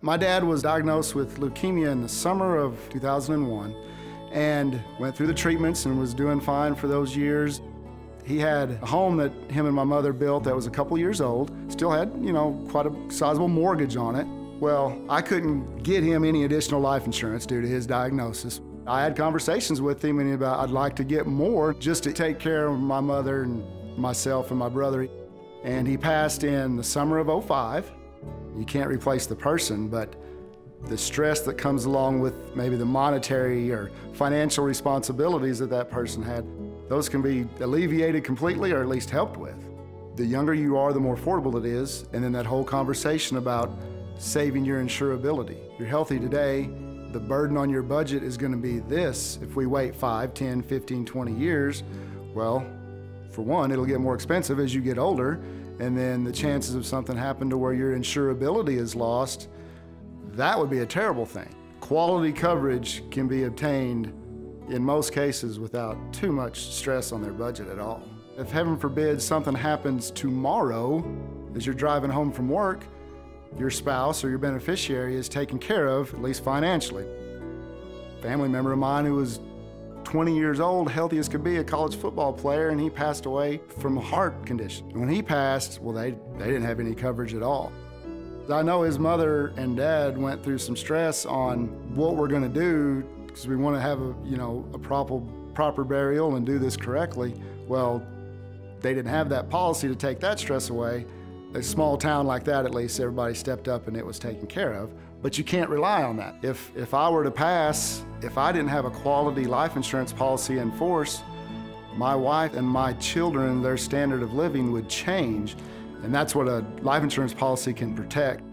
My dad was diagnosed with leukemia in the summer of 2001 and went through the treatments and was doing fine for those years. He had a home that him and my mother built that was a couple years old, still had, quite a sizable mortgage on it. Well, I couldn't get him any additional life insurance due to his diagnosis. I had conversations with him and about I'd like to get more just to take care of my mother and myself and my brother. And he passed in the summer of '05. You can't replace the person, but the stress that comes along with maybe the monetary or financial responsibilities that that person had, those can be alleviated completely or at least helped with. The younger you are, the more affordable it is, and then that whole conversation about saving your insurability. You're healthy today, the burden on your budget is going to be this. If we wait 5, 10, 15, 20 years, well, for one, it'll get more expensive as you get older, and then the chances of something happening to where your insurability is lost, that would be a terrible thing. Quality coverage can be obtained in most cases without too much stress on their budget at all. If heaven forbid something happens tomorrow as you're driving home from work, your spouse or your beneficiary is taken care of, at least financially. A family member of mine who was 20 years old, healthy as could be, a college football player, and he passed away from a heart condition. And when he passed, well, they didn't have any coverage at all. I know his mother and dad went through some stress on what we're gonna do because we want to have a proper burial and do this correctly. Well, they didn't have that policy to take that stress away. A small town like that, at least, everybody stepped up and it was taken care of. But you can't rely on that. If I were to pass, if I didn't have a quality life insurance policy in force, my wife and my children, their standard of living would change. And that's what a life insurance policy can protect.